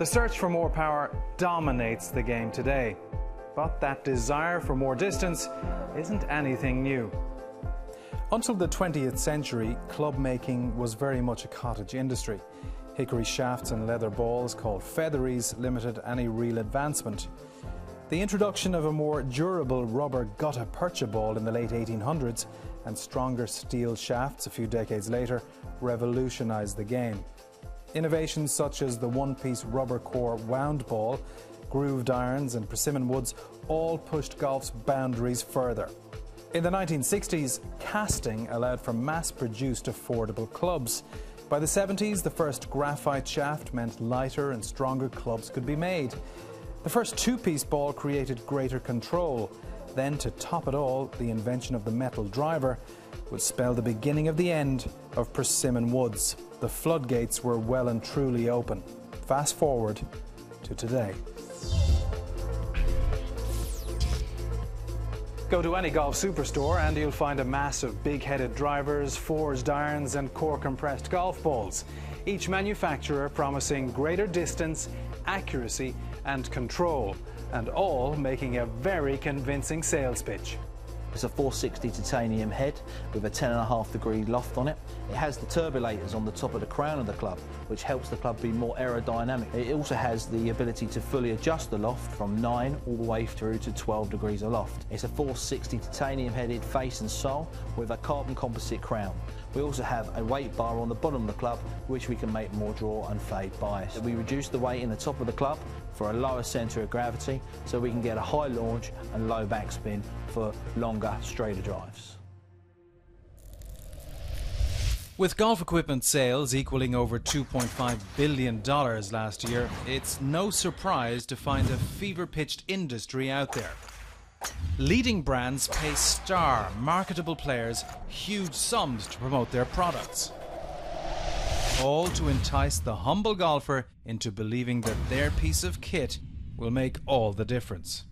The search for more power dominates the game today, but that desire for more distance isn't anything new. Until the 20th century, club making was very much a cottage industry. Hickory shafts and leather balls called featheries limited any real advancement. The introduction of a more durable rubber gutta percha ball in the late 1800s and stronger steel shafts a few decades later revolutionized the game. Innovations such as the one-piece rubber core wound ball, grooved irons and persimmon woods all pushed golf's boundaries further. In the 1960s, casting allowed for mass-produced affordable clubs. By the 70s, the first graphite shaft meant lighter and stronger clubs could be made. The first two-piece ball created greater control. Then, to top it all, the invention of the metal driver would spell the beginning of the end of persimmon woods. The floodgates were well and truly open. Fast forward to today. Go to any golf superstore and you'll find a mass of big-headed drivers, forged irons and core-compressed golf balls. Each manufacturer promising greater distance, accuracy and control, and all making a very convincing sales pitch. It's a 460 titanium head with a 10.5 degree loft on it. It has the turbulators on the top of the crown of the club, which helps the club be more aerodynamic. It also has the ability to fully adjust the loft from 9 all the way through to 12 degrees aloft. It's a 460 titanium headed face and sole with a carbon composite crown. We also have a weight bar on the bottom of the club, which we can make more draw and fade bias. We reduce the weight in the top of the club for a lower centre of gravity, so we can get a high launch and low backspin for longer, straighter drives. With golf equipment sales equaling over $2.5 billion last year, it's no surprise to find a fever-pitched industry out there. Leading brands pay star, marketable players huge sums to promote their products. All to entice the humble golfer into believing that their piece of kit will make all the difference.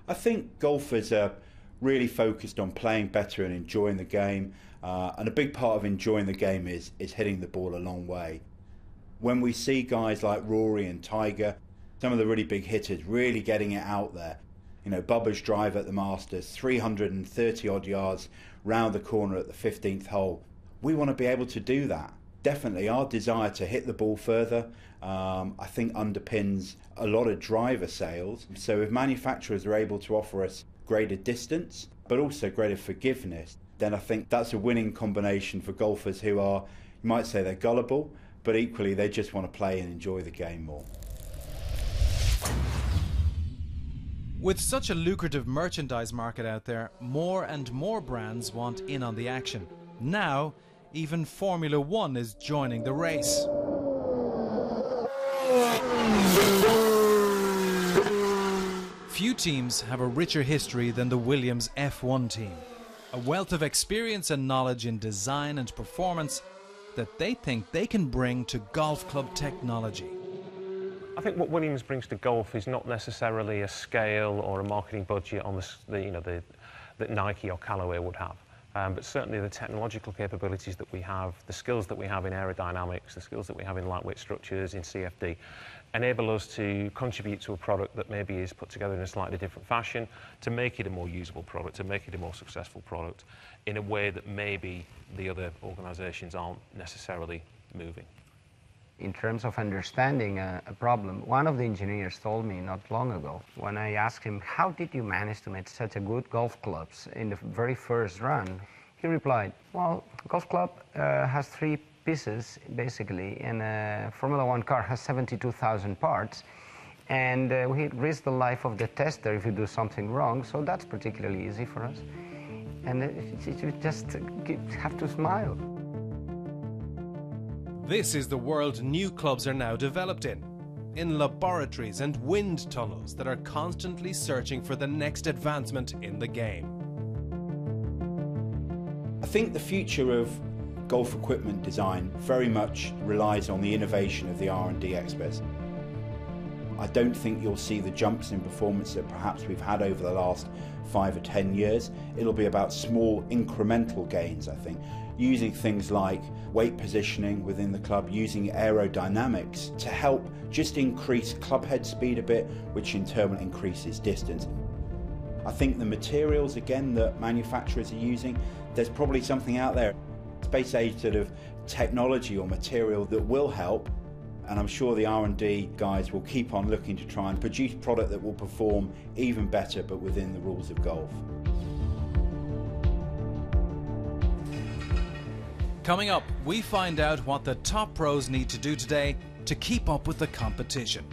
I think golfers are really focused on playing better and enjoying the game, and a big part of enjoying the game is hitting the ball a long way. When we see guys like Rory and Tiger, some of the really big hitters really getting it out there, you know, Bubba's drive at the Masters, 330 odd yards round the corner at the 15th hole. We want to be able to do that. Definitely our desire to hit the ball further, I think underpins a lot of driver sales. So if manufacturers are able to offer us greater distance, but also greater forgiveness, then I think that's a winning combination for golfers who are, you might say they're gullible, but equally they just want to play and enjoy the game more. With such a lucrative merchandise market out there, more and more brands want in on the action. Now, even Formula One is joining the race. Few teams have a richer history than the Williams F1 team. A wealth of experience and knowledge in design and performance that they think they can bring to golf club technology. I think what Williams brings to golf is not necessarily a scale or a marketing budget on that Nike or Callaway would have. But certainly the technological capabilities that we have, the skills that we have in aerodynamics, the skills that we have in lightweight structures, in CFD, enable us to contribute to a product that maybe is put together in a slightly different fashion, to make it a more usable product, to make it a more successful product, in a way that maybe the other organisations aren't necessarily moving. In terms of understanding a problem, one of the engineers told me not long ago, when I asked him, how did you manage to make such a good golf clubs in the very first run? He replied, well, golf club has 3 pieces, basically, and a Formula One car has 72,000 parts, and we risk the life of the tester if you do something wrong, so that's particularly easy for us. And you just have to smile. This is the world new clubs are now developed in laboratories and wind tunnels that are constantly searching for the next advancement in the game. I think the future of golf equipment design very much relies on the innovation of the R&D experts. I don't think you'll see the jumps in performance that perhaps we've had over the last 5 or 10 years. It'll be about small incremental gains, I think, using things like weight positioning within the club, using aerodynamics to help just increase club head speed a bit, which in turn increases distance. I think the materials, again, that manufacturers are using, there's probably something out there, space age sort of technology or material that will help, and I'm sure the R&D guys will keep on looking to try and produce product that will perform even better, but within the rules of golf. Coming up, we find out what the top pros need to do today to keep up with the competition.